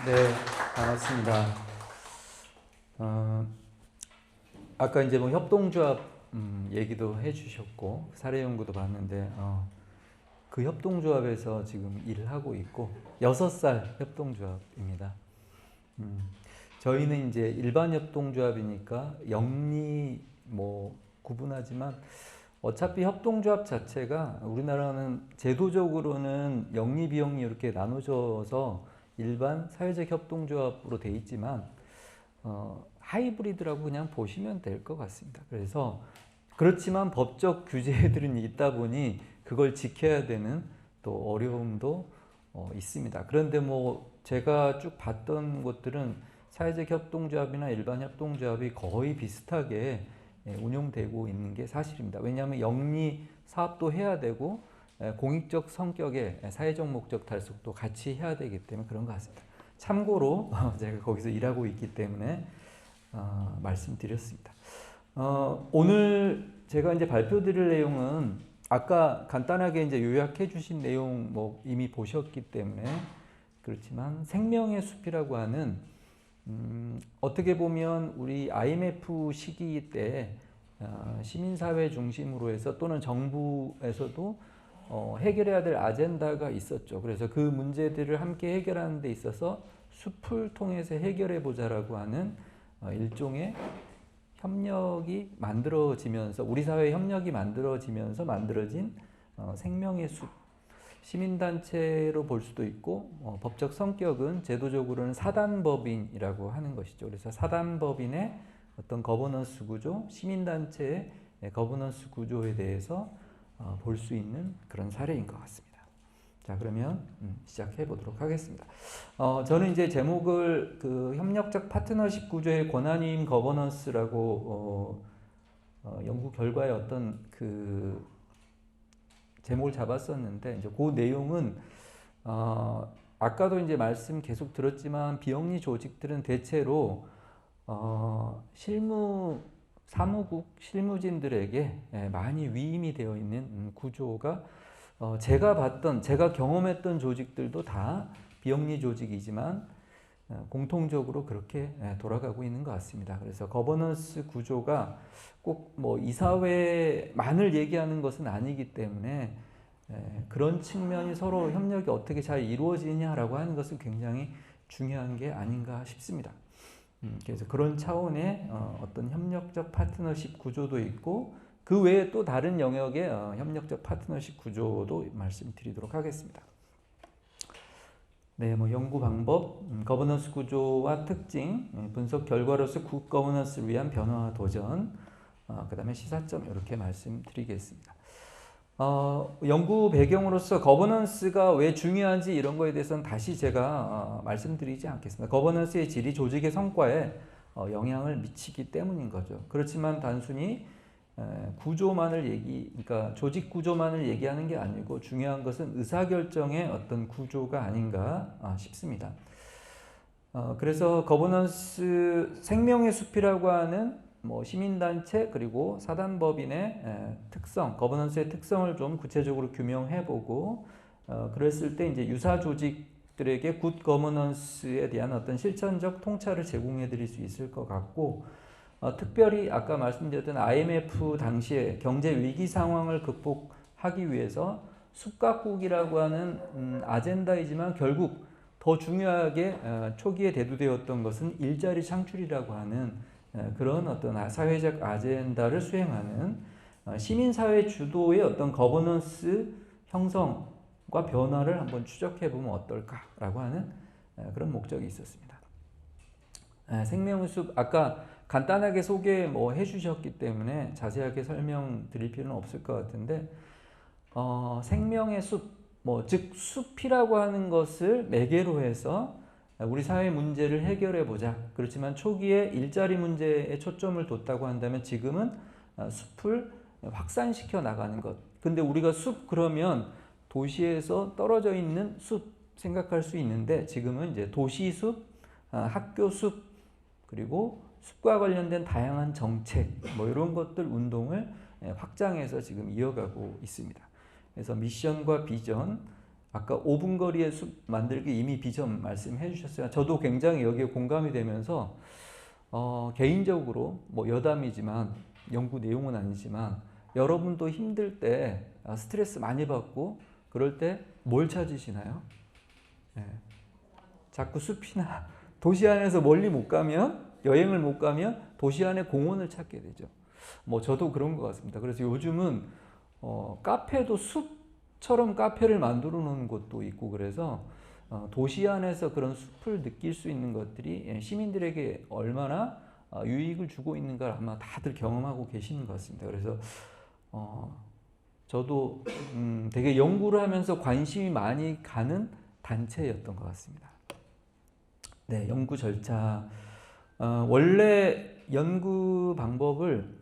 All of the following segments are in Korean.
네, 반갑습니다. 아까 이제 뭐 협동조합 얘기도 해주셨고 사례 연구도 봤는데 그 협동조합에서 지금 일을 하고 있고 6살 협동조합입니다. 저희는 이제 일반 협동조합이니까 영리 뭐 구분하지만 어차피 협동조합 자체가 우리나라는 제도적으로는 영리 비영리 이렇게 나눠져서 일반 사회적 협동조합으로 돼 있지만 하이브리드라고 그냥 보시면 될 것 같습니다. 그래서 그렇지만 법적 규제들은 있다 보니 그걸 지켜야 되는 또 어려움도 있습니다. 그런데 뭐 제가 쭉 봤던 것들은 사회적 협동조합이나 일반 협동조합이 거의 비슷하게 운용되고 있는 게 사실입니다. 왜냐하면 영리 사업도 해야 되고 공익적 성격의 사회적 목적 달성도 같이 해야 되기 때문에 그런 것 같습니다. 참고로 제가 거기서 일하고 있기 때문에 말씀드렸습니다. 오늘 제가 이제 발표드릴 내용은 아까 간단하게 이제 요약해 주신 내용 뭐 이미 보셨기 때문에 그렇지만 생명의 숲이라고 하는 어떻게 보면 우리 IMF 시기 때 시민사회 중심으로 해서 또는 정부에서도 해결해야 될 아젠다가 있었죠. 그래서 그 문제들을 함께 해결하는 데 있어서 숲을 통해서 해결해 보자라고 하는 일종의 협력이 만들어지면서 우리 사회 협력이 만들어지면서 만들어진 생명의 숲 시민단체로 볼 수도 있고 법적 성격은 제도적으로는 사단법인이라고 하는 것이죠. 그래서 사단법인의 어떤 거버넌스 구조, 시민단체의 거버넌스 구조에 대해서 볼 수 있는 그런 사례인 것 같습니다. 자, 그러면 시작해 보도록 하겠습니다. 저는 이제 제목을 그 협력적 파트너십 구조의 권한위임 거버넌스라고 연구 결과의 어떤 그 제목을 잡았었는데 이제 그 내용은 아까도 이제 말씀 계속 들었지만 비영리 조직들은 대체로 사무국 실무진들에게 많이 위임이 되어 있는 구조가 제가 경험했던 조직들도 다 비영리 조직이지만 공통적으로 그렇게 돌아가고 있는 것 같습니다. 그래서 거버넌스 구조가 꼭 뭐 이사회만을 얘기하는 것은 아니기 때문에 그런 측면이 서로 협력이 어떻게 잘 이루어지냐라고 하는 것은 굉장히 중요한 게 아닌가 싶습니다. 그래서 그런 차원의 어떤 협력적 파트너십 구조도 있고 그 외에 또 다른 영역의 협력적 파트너십 구조도 말씀드리도록 하겠습니다. 네, 뭐 연구 방법, 거버넌스 구조와 특징, 분석 결과로서 굿 거버넌스를 위한 변화와 도전, 그 다음에 시사점 이렇게 말씀드리겠습니다. 연구 배경으로서 거버넌스가 왜 중요한지 이런 거에 대해서는 다시 제가 말씀드리지 않겠습니다. 거버넌스의 질이 조직의 성과에 영향을 미치기 때문인 거죠. 그렇지만 단순히 그러니까 조직 구조만을 얘기하는 게 아니고 중요한 것은 의사결정의 어떤 구조가 아닌가 싶습니다. 그래서 거버넌스 생명의 숲이라고 하는 뭐 시민단체 그리고 사단법인의 특성, 거버넌스의 특성을 좀 구체적으로 규명해보고 그랬을 때 이제 유사 조직들에게 굿 거버넌스에 대한 어떤 실천적 통찰을 제공해드릴 수 있을 것 같고 특별히 아까 말씀드렸던 IMF 당시에 경제 위기 상황을 극복하기 위해서 숲가꾸기라고 하는 아젠다이지만 결국 더 중요하게 초기에 대두되었던 것은 일자리 창출이라고 하는 그런 어떤 사회적 아젠다를 수행하는 시민사회 주도의 어떤 거버넌스 형성과 변화를 한번 추적해 보면 어떨까라고 하는 그런 목적이 있었습니다. 생명의 숲 아까 간단하게 소개 뭐 해주셨기 때문에 자세하게 설명드릴 필요는 없을 것 같은데 생명의 숲, 즉 숲이라고 하는 것을 매개로 해서 우리 사회 문제를 해결해 보자. 그렇지만 초기에 일자리 문제에 초점을 뒀다고 한다면 지금은 숲을 확산시켜 나가는 것. 근데 우리가 숲 그러면 도시에서 떨어져 있는 숲 생각할 수 있는데 지금은 이제 도시 숲, 학교 숲, 그리고 숲과 관련된 다양한 정책 뭐 이런 것들 운동을 확장해서 지금 이어가고 있습니다. 그래서 미션과 비전, 아까 5분 거리의 숲 만들기 이미 비전 말씀해 주셨어요. 저도 굉장히 여기에 공감이 되면서 개인적으로 뭐 여담이지만 연구 내용은 아니지만 여러분도 힘들 때 스트레스 많이 받고 그럴 때 뭘 찾으시나요? 네. 자꾸 숲이나 도시 안에서 멀리 못 가면 여행을 못 가면 도시 안에 공원을 찾게 되죠. 뭐 저도 그런 것 같습니다. 그래서 요즘은 카페도 숲처럼 카페를 만들어 놓은 곳도 있고 그래서 도시 안에서 그런 숲을 느낄 수 있는 것들이 시민들에게 얼마나 유익을 주고 있는가 아마 다들 경험하고 계시는 것 같습니다. 그래서 저도 되게 연구를 하면서 관심이 많이 가는 단체였던 것 같습니다. 네, 연구 절차. 원래 연구 방법을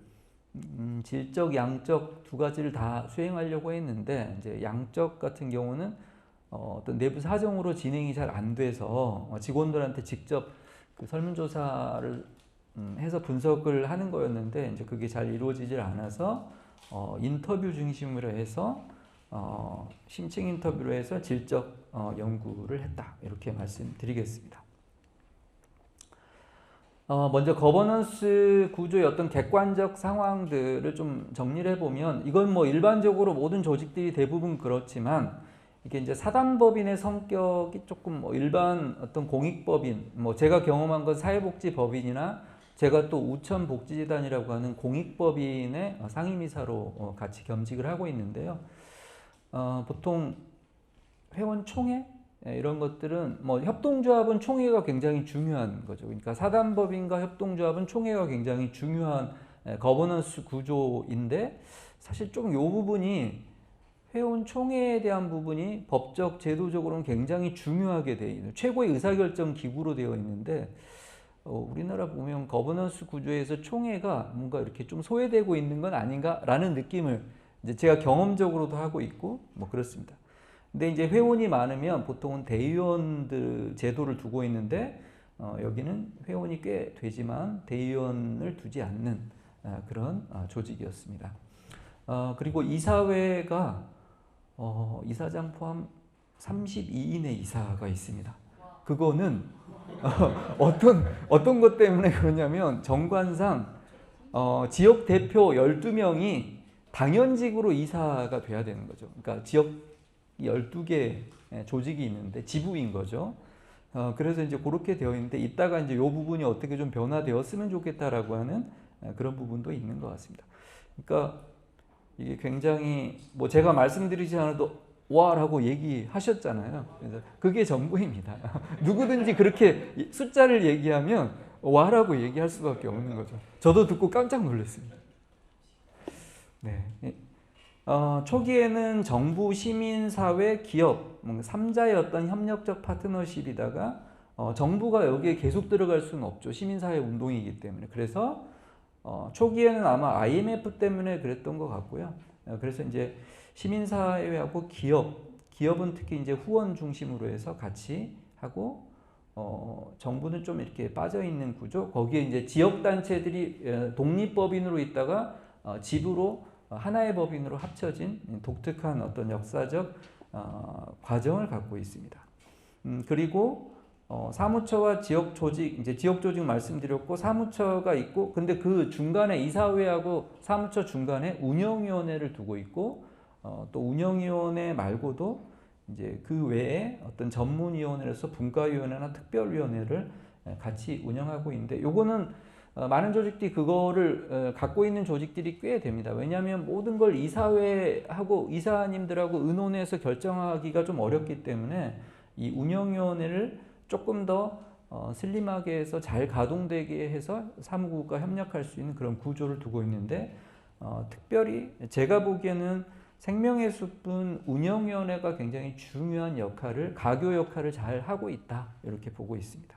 질적, 양적 두 가지를 다 수행하려고 했는데 이제 양적 같은 경우는 어떤 내부 사정으로 진행이 잘 안 돼서 직원들한테 직접 그 설문조사를 해서 분석을 하는 거였는데 이제 그게 잘 이루어지질 않아서 인터뷰 중심으로 해서 심층 인터뷰로 해서 질적 연구를 했다 이렇게 말씀드리겠습니다. 먼저 거버넌스 구조의 어떤 객관적 상황들을 좀 정리를 해보면 이건 뭐 일반적으로 모든 조직들이 대부분 그렇지만 이게 이제 사단법인의 성격이 조금 뭐 일반 어떤 공익법인 뭐 제가 경험한 건 사회복지법인이나 제가 또 우천복지재단이라고 하는 공익법인의 상임이사로 같이 겸직을 하고 있는데요. 보통 회원 총회 이런 것들은 뭐 협동조합은 총회가 굉장히 중요한 거죠. 그러니까 사단법인과 협동조합은 총회가 굉장히 중요한 거버넌스 구조인데 사실 좀 이 부분이 회원 총회에 대한 부분이 법적 제도적으로는 굉장히 중요하게 되어 있는 최고의 의사결정 기구로 되어 있는데 우리나라 보면 거버넌스 구조에서 총회가 뭔가 이렇게 좀 소외되고 있는 건 아닌가라는 느낌을 이제 제가 경험적으로도 하고 있고 뭐 그렇습니다. 근데 이제 회원이 많으면 보통은 대의원들 제도를 두고 있는데 여기는 회원이 꽤 되지만 대의원을 두지 않는 그런 조직이었습니다. 그리고 이사회가 이사장 포함 32인의 이사가 있습니다. 그거는 어떤 것 때문에 그러냐면 정관상 지역 대표 12명이 당연직으로 이사가 돼야 되는 거죠. 그러니까 지역 12개 조직이 있는데 지부인 거죠. 그래서 이제 그렇게 되어 있는데 이따가 이제 이 부분이 어떻게 좀 변화되었으면 좋겠다라고 하는 그런 부분도 있는 것 같습니다. 그러니까 이게 굉장히 뭐 제가 말씀드리지 않아도 와라고 얘기하셨잖아요. 그래서 그게 전부입니다. 누구든지 그렇게 숫자를 얘기하면 와라고 얘기할 수밖에 없는 거죠. 저도 듣고 깜짝 놀랐습니다. 네. 초기에는 정부, 시민사회, 기업 3자의 어떤 협력적 파트너십이다가 정부가 여기에 계속 들어갈 수는 없죠. 시민사회 운동이기 때문에. 그래서 초기에는 아마 IMF 때문에 그랬던 것 같고요. 그래서 이제 시민사회하고 기업은 특히 이제 후원 중심으로 해서 같이 하고 정부는 좀 이렇게 빠져 있는 구조. 거기에 이제 지역 단체들이 독립법인으로 있다가 지부로 하나의 법인으로 합쳐진 독특한 어떤 역사적 과정을 갖고 있습니다. 그리고 사무처와 지역 조직, 이제 지역 조직 말씀드렸고 사무처가 있고 근데 그 중간에 이사회하고 사무처 중간에 운영위원회를 두고 있고 또 운영위원회 말고도 이제 그 외에 어떤 전문위원회로서 분과위원회나 특별위원회를 같이 운영하고 있는데 요거는 많은 조직들이 그거를 갖고 있는 조직들이 꽤 됩니다. 왜냐하면 모든 걸 이사회하고 이사님들하고 의논해서 결정하기가 좀 어렵기 때문에 이 운영위원회를 조금 더 슬림하게 해서 잘 가동되게 해서 사무국과 협력할 수 있는 그런 구조를 두고 있는데 특별히 제가 보기에는 생명의 숲은 운영위원회가 굉장히 중요한 역할을 가교 역할을 잘 하고 있다 이렇게 보고 있습니다.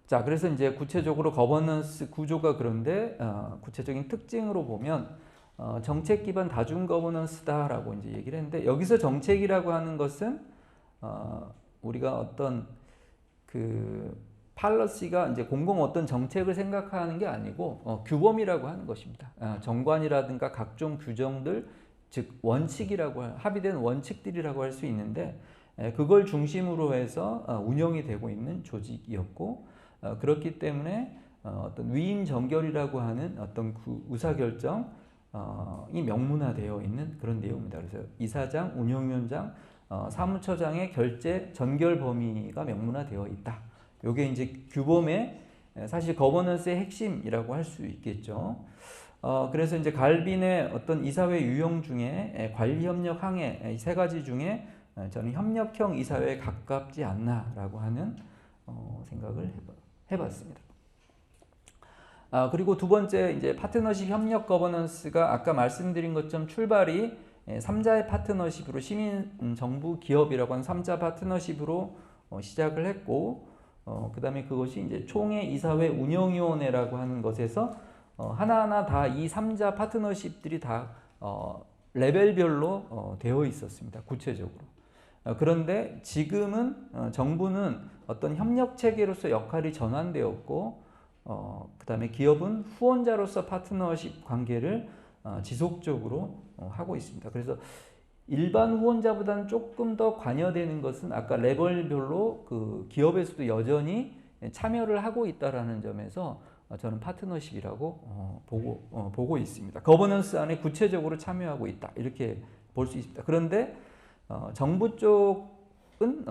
자, 그래서 이제 구체적으로 거버넌스 구조가 그런데 구체적인 특징으로 보면 정책 기반 다중 거버넌스다라고 이제 얘기를 했는데 여기서 정책이라고 하는 것은 우리가 어떤 그 팔러시가 이제 공공 어떤 정책을 생각하는 게 아니고 규범이라고 하는 것입니다. 정관이라든가 각종 규정들 즉 합의된 원칙들이라고 할 수 있는데 그걸 중심으로 해서 운영이 되고 있는 조직이었고 그렇기 때문에 어떤 위임 정결이라고 하는 어떤 그 의사결정이 명문화되어 있는 그런 내용입니다. 그래서 이사장, 운영위원장, 사무처장의 결재 전결 범위가 명문화되어 있다. 이게 이제 규범의 사실 거버넌스의 핵심이라고 할 수 있겠죠. 그래서 이제 갈빈의 어떤 이사회 유형 중에 관리 협력 항해 이 세 가지 중에 저는 협력형 이사회에 가깝지 않나라고 하는 생각을 해봤습니다. 그리고 두 번째 이제 파트너십 협력 거버넌스가 아까 말씀드린 것처럼 출발이 3자의 파트너십으로 시민, 정부, 기업이라고 하는 3자 파트너십으로 시작을 했고 그 다음에 그것이 이제 총회 이사회 운영위원회라고 하는 것에서 하나하나 다 이 3자 파트너십들이 다 레벨별로 되어 있었습니다. 구체적으로. 그런데 지금은 정부는 어떤 협력 체계로서 역할이 전환되었고 그 다음에 기업은 후원자로서 파트너십 관계를 지속적으로 하고 있습니다. 그래서 일반 후원자보다는 조금 더 관여되는 것은 아까 레벨별로 그 기업에서도 여전히 참여를 하고 있다라는 점에서 저는 파트너십이라고 보고 있습니다. 거버넌스 안에 구체적으로 참여하고 있다 이렇게 볼 수 있습니다. 그런데 정부 쪽은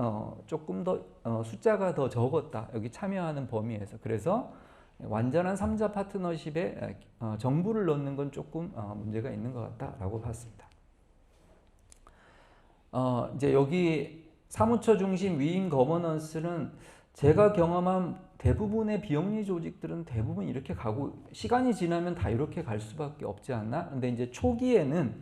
조금 더 숫자가 더 적었다. 여기 참여하는 범위에서. 그래서 완전한 3자 파트너십에 정부를 넣는 건 조금 문제가 있는 것 같다라고 봤습니다. 이제 여기 사무처 중심 위임 거버넌스는 제가 경험한 대부분의 비영리 조직들은 대부분 이렇게 가고 시간이 지나면 다 이렇게 갈 수밖에 없지 않나? 근데 이제 초기에는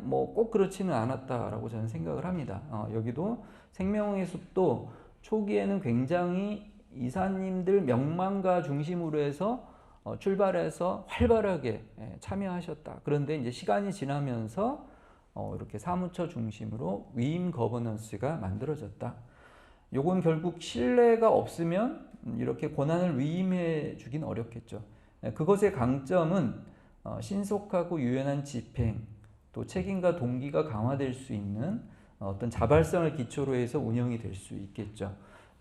뭐 꼭 그렇지는 않았다라고 저는 생각을 합니다. 여기도 생명의 숲도 초기에는 굉장히 이사님들 명망가 중심으로 해서 출발해서 활발하게 참여하셨다. 그런데 이제 시간이 지나면서 이렇게 사무처 중심으로 위임 거버넌스가 만들어졌다. 요건 결국 신뢰가 없으면 이렇게 권한을 위임해 주긴 어렵겠죠. 그것의 강점은 신속하고 유연한 집행, 또 책임과 동기가 강화될 수 있는 어떤 자발성을 기초로 해서 운영이 될 수 있겠죠.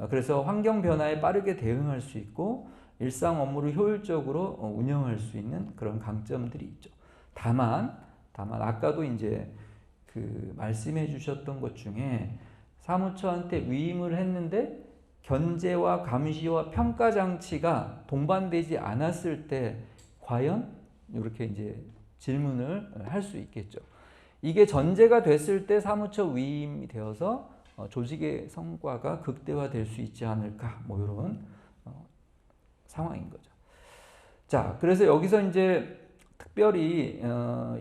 그래서 환경 변화에 빠르게 대응할 수 있고 일상 업무를 효율적으로 운영할 수 있는 그런 강점들이 있죠. 다만 아까도 이제 그 말씀해 주셨던 것 중에 사무처한테 위임을 했는데 견제와 감시와 평가 장치가 동반되지 않았을 때 과연 이렇게 이제 질문을 할 수 있겠죠. 이게 전제가 됐을 때 사무처 위임이 되어서 조직의 성과가 극대화될 수 있지 않을까, 뭐 이런 상황인 거죠. 자, 그래서 여기서 이제 특별히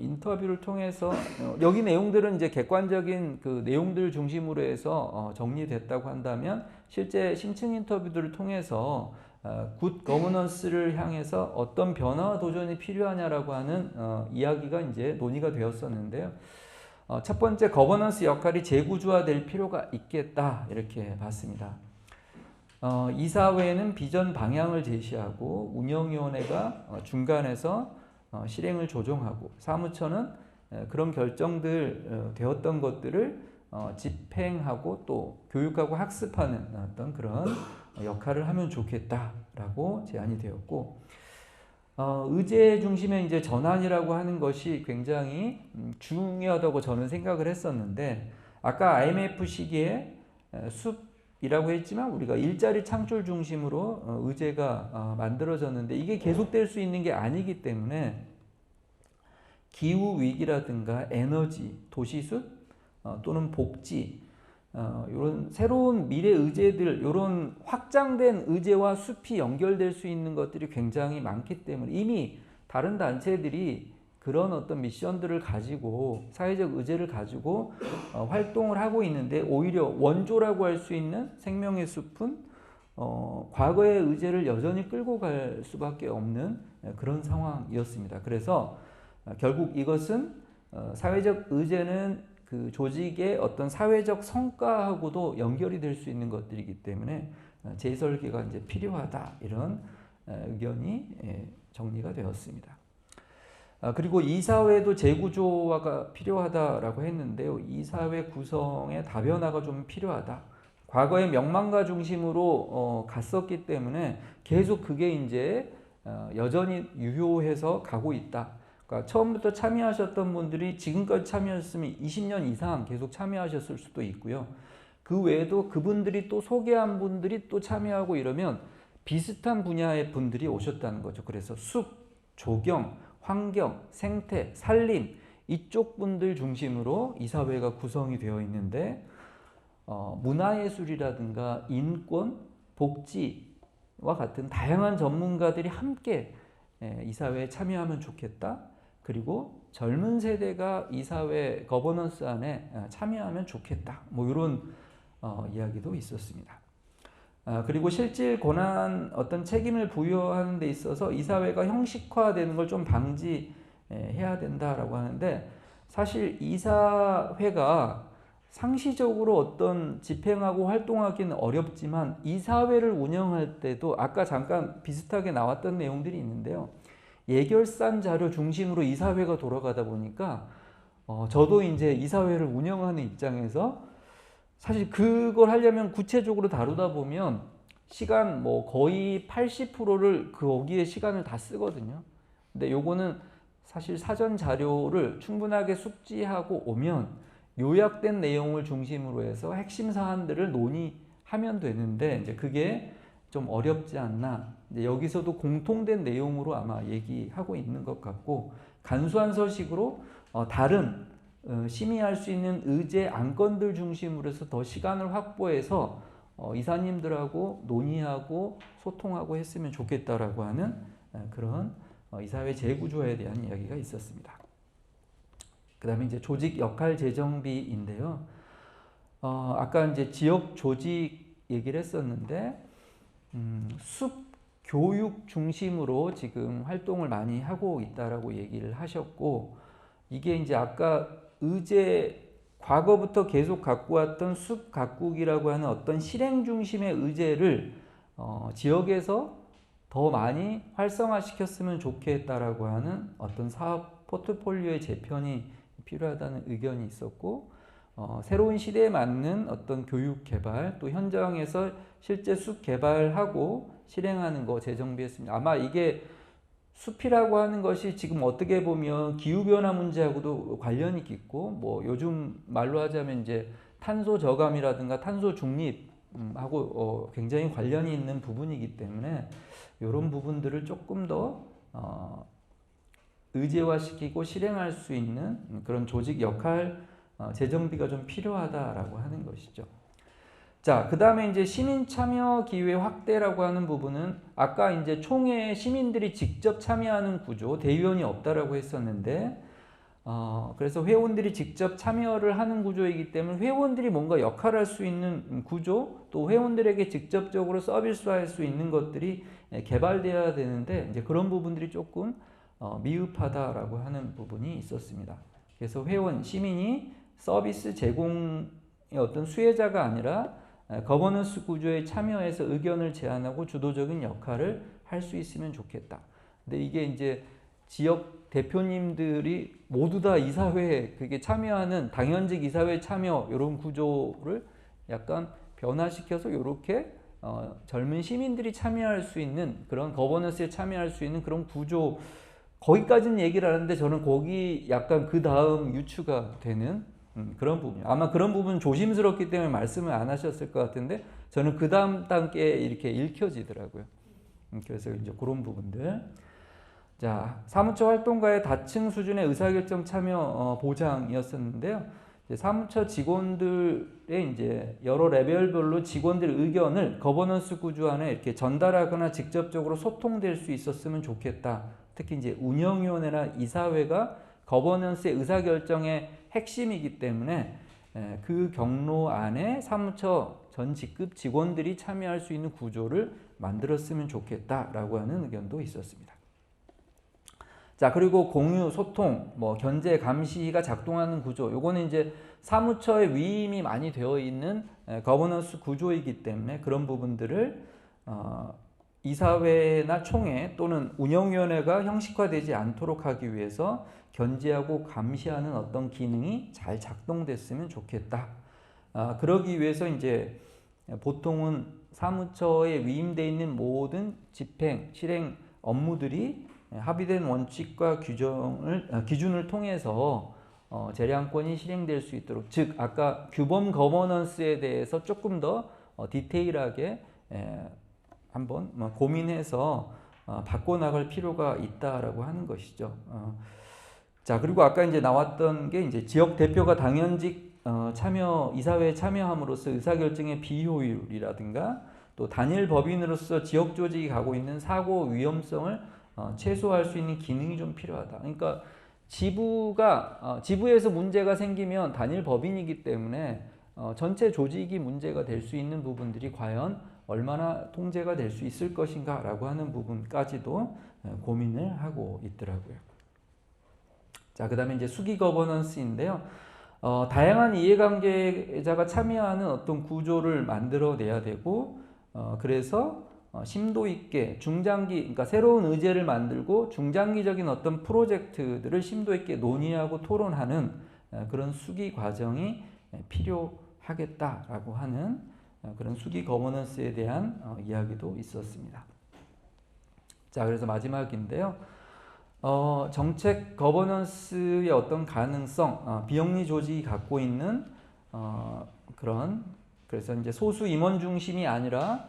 인터뷰를 통해서 여기 내용들은 이제 객관적인 그 내용들 중심으로 해서 정리됐다고 한다면 실제 심층 인터뷰들을 통해서 굿 거버넌스를 향해서 어떤 변화와 도전이 필요하냐라고 하는 이야기가 이제 논의가 되었었는데요. 첫 번째, 거버넌스 역할이 재구조화될 필요가 있겠다 이렇게 봤습니다. 이사회는 비전 방향을 제시하고 운영위원회가 중간에서 실행을 조정하고 사무처는 그런 결정들 되었던 것들을 집행하고 또 교육하고 학습하는 어떤 그런 역할을 하면 좋겠다라고 제안이 되었고 의제 중심의 이제 전환이라고 하는 것이 굉장히 중요하다고 저는 생각을 했었는데 아까 IMF 시기에 숲이라고 했지만 우리가 일자리 창출 중심으로 의제가 만들어졌는데 이게 계속될 수 있는 게 아니기 때문에 기후 위기라든가 에너지, 도시숲 또는 복지 이런 새로운 미래 의제들, 이런 확장된 의제와 숲이 연결될 수 있는 것들이 굉장히 많기 때문에 이미 다른 단체들이 그런 어떤 미션들을 가지고 사회적 의제를 가지고 활동을 하고 있는데 오히려 원조라고 할 수 있는 생명의 숲은 과거의 의제를 여전히 끌고 갈 수밖에 없는 그런 상황이었습니다. 그래서 결국 이것은 사회적 의제는 그 조직의 어떤 사회적 성과하고도 연결이 될 수 있는 것들이기 때문에 재설계가 이제 필요하다 이런 의견이 정리가 되었습니다. 그리고 이사회도 재구조화가 필요하다라고 했는데요. 이사회 구성의 다변화가 좀 필요하다. 과거에 명망가 중심으로 갔었기 때문에 계속 그게 이제 여전히 유효해서 가고 있다. 그러니까 처음부터 참여하셨던 분들이 지금까지 참여하셨으면 20년 이상 계속 참여하셨을 수도 있고요. 그 외에도 그분들이 또 소개한 분들이 또 참여하고 이러면 비슷한 분야의 분들이 오셨다는 거죠. 그래서 숲, 조경, 환경, 생태, 산림 이쪽 분들 중심으로 이사회가 구성이 되어 있는데 문화예술이라든가 인권, 복지와 같은 다양한 전문가들이 함께 이사회에 참여하면 좋겠다. 그리고 젊은 세대가 이사회 거버넌스 안에 참여하면 좋겠다. 뭐 이런 이야기도 있었습니다. 그리고 실질 권한 어떤 책임을 부여하는 데 있어서 이사회가 형식화되는 걸 좀 방지해야 된다라고 하는데 사실 이사회가 상시적으로 어떤 집행하고 활동하기는 어렵지만 이사회를 운영할 때도 아까 잠깐 비슷하게 나왔던 내용들이 있는데요. 예결산 자료 중심으로 이사회가 돌아가다 보니까 저도 이제 이사회를 운영하는 입장에서 사실 그걸 하려면 구체적으로 다루다 보면 시간 뭐 거의 80%를 거기에 시간을 다 쓰거든요. 근데 요거는 사실 사전 자료를 충분하게 숙지하고 오면 요약된 내용을 중심으로 해서 핵심 사안들을 논의하면 되는데 이제 그게 좀 어렵지 않나. 이제 여기서도 공통된 내용으로 아마 얘기하고 있는 것 같고 간소한 서식으로 다른 심의할 수 있는 의제 안건들 중심으로 해서 더 시간을 확보해서 이사님들하고 논의하고 소통하고 했으면 좋겠다라고 하는 그런 이사회 재구조에 대한 이야기가 있었습니다. 그 다음에 이제 조직 역할 재정비인데요. 아까 이제 지역 조직 얘기를 했었는데, 숲 교육 중심으로 지금 활동을 많이 하고 있다라고 얘기를 하셨고, 이게 이제 아까 의제 과거부터 계속 갖고 왔던 숲 가꾸기라고 하는 어떤 실행 중심의 의제를 지역에서 더 많이 활성화시켰으면 좋겠다라고 하는 어떤 사업 포트폴리오의 재편이 필요하다는 의견이 있었고 새로운 시대에 맞는 어떤 교육 개발 또 현장에서 실제 숲 개발하고 실행하는 거 재정비했습니다. 아마 이게 숲이라고 하는 것이 지금 어떻게 보면 기후변화 문제하고도 관련이 있고 뭐 요즘 말로 하자면 이제 탄소 저감이라든가 탄소 중립하고 굉장히 관련이 있는 부분이기 때문에 이런 부분들을 조금 더 의제화시키고 실행할 수 있는 그런 조직 역할 재정비가 좀 필요하다라고 하는 것이죠. 자, 그 다음에 이제 시민 참여 기회 확대라고 하는 부분은 아까 이제 총회에 시민들이 직접 참여하는 구조, 대의원이 없다라고 했었는데, 그래서 회원들이 직접 참여를 하는 구조이기 때문에 회원들이 뭔가 역할을 할 수 있는 구조, 또 회원들에게 직접적으로 서비스할 수 있는 것들이 개발되어야 되는데, 이제 그런 부분들이 조금 미흡하다라고 하는 부분이 있었습니다. 그래서 회원, 시민이 서비스 제공의 어떤 수혜자가 아니라 거버넌스 구조에 참여해서 의견을 제안하고 주도적인 역할을 할 수 있으면 좋겠다. 근데 이게 이제 지역 대표님들이 모두 다 이사회에 그게 참여하는 당연직 이사회 참여 이런 구조를 약간 변화시켜서 이렇게 젊은 시민들이 참여할 수 있는 그런 거버넌스에 참여할 수 있는 그런 구조 거기까지는 얘기를 하는데 저는 거기 약간 그 다음 유추가 되는 그런 부분. 아마 그런 부분 조심스럽기 때문에 말씀을 안 하셨을 것 같은데 저는 그 다음 단계에 이렇게 읽혀지더라고요. 그래서 이제 그런 부분들. 자, 사무처 활동가의 다층 수준의 의사결정 참여 보장이었었는데요. 이제 사무처 직원들의 이제 여러 레벨별로 직원들 의견을 거버넌스 구조 안에 이렇게 전달하거나 직접적으로 소통될 수 있었으면 좋겠다. 특히 이제 운영위원회나 이사회가 거버넌스의 의사결정의 핵심이기 때문에 그 경로 안에 사무처 전 직급 직원들이 참여할 수 있는 구조를 만들었으면 좋겠다라고 하는 의견도 있었습니다. 자, 그리고 공유, 소통, 뭐 견제, 감시가 작동하는 구조. 요거는 이제 사무처의 위임이 많이 되어 있는 거버넌스 구조이기 때문에 그런 부분들을 이사회나 총회 또는 운영위원회가 형식화되지 않도록 하기 위해서 견제하고 감시하는 어떤 기능이 잘 작동됐으면 좋겠다. 그러기 위해서 이제 보통은 사무처에 위임되어 있는 모든 집행, 실행 업무들이 합의된 원칙과 기준을 통해서 재량권이 실행될 수 있도록, 즉 아까 규범 거버넌스에 대해서 조금 더 디테일하게 한번 고민해서 바꿔나갈 필요가 있다라고 하는 것이죠. 자, 그리고 아까 이제 나왔던 게 이제 지역 대표가 당연직 이사회에 참여함으로써 의사결정의 비효율이라든가 또 단일 법인으로서 지역 조직이 가고 있는 사고 위험성을 최소화할 수 있는 기능이 좀 필요하다. 그러니까 지부에서 문제가 생기면 단일 법인이기 때문에 전체 조직이 문제가 될 수 있는 부분들이 과연 얼마나 통제가 될 수 있을 것인가 라고 하는 부분까지도 고민을 하고 있더라고요. 자, 그 다음에 이제 수기 거버넌스인데요. 다양한 이해관계자가 참여하는 어떤 구조를 만들어내야 되고, 그래서 심도 있게 그러니까 새로운 의제를 만들고 중장기적인 어떤 프로젝트들을 심도 있게 논의하고 토론하는 그런 수기 과정이 필요하겠다라고 하는 그런 수기 거버넌스에 대한 이야기도 있었습니다. 자, 그래서 마지막인데요. 정책 거버넌스의 어떤 가능성, 비영리 조직이 갖고 있는 그래서 이제 소수 임원 중심이 아니라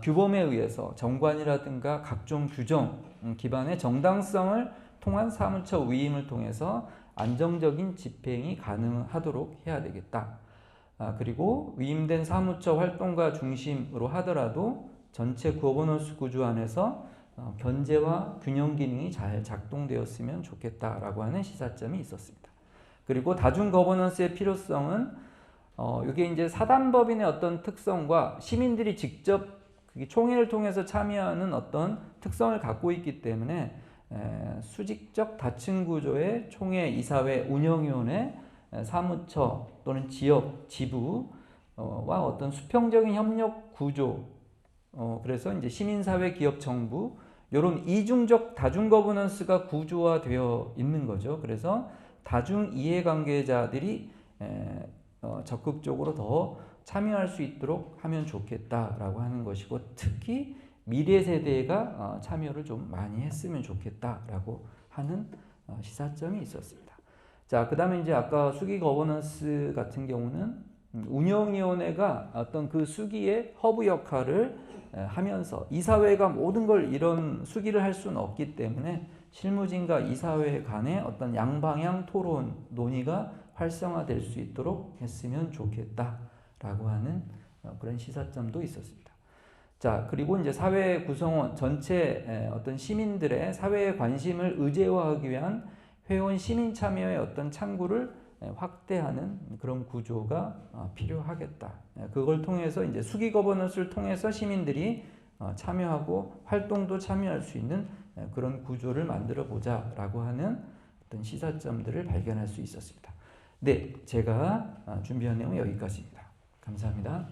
규범에 의해서 정관이라든가 각종 규정 기반의 정당성을 통한 사무처 위임을 통해서 안정적인 집행이 가능하도록 해야 되겠다. 그리고 위임된 사무처 활동가 중심으로 하더라도 전체 거버넌스 구조 안에서 견제와 균형 기능이 잘 작동되었으면 좋겠다라고 하는 시사점이 있었습니다. 그리고 다중 거버넌스의 필요성은 이게 이제 사단법인의 어떤 특성과 시민들이 직접 총회를 통해서 참여하는 어떤 특성을 갖고 있기 때문에 수직적 다층 구조의 총회, 이사회, 운영위원회, 사무처 또는 지역, 지부와 어떤 수평적인 협력 구조, 그래서 이제 시민사회, 기업, 정부 이런 이중적 다중 거버넌스가 구조화되어 있는 거죠. 그래서 다중 이해관계자들이 적극적으로 더 참여할 수 있도록 하면 좋겠다라고 하는 것이고, 특히 미래 세대가 참여를 좀 많이 했으면 좋겠다라고 하는 시사점이 있었습니다. 자, 그 다음에 이제 아까 수기 거버넌스 같은 경우는 운영위원회가 어떤 그 수기의 허브 역할을 하면서 이사회가 모든 걸 이런 수기를 할 수는 없기 때문에 실무진과 이사회 간의 어떤 양방향 토론 논의가 활성화될 수 있도록 했으면 좋겠다라고 하는 그런 시사점도 있었습니다. 자, 그리고 이제 사회 구성원 전체 어떤 시민들의 사회의 관심을 의제화하기 위한 회원 시민 참여의 어떤 창구를 확대하는 그런 구조가 필요하겠다. 그걸 통해서 이제 수기 거버넌스를 통해서 시민들이 참여하고 활동도 참여할 수 있는 그런 구조를 만들어 보자라고 하는 어떤 시사점들을 발견할 수 있었습니다. 네, 제가 준비한 내용은 여기까지입니다. 감사합니다.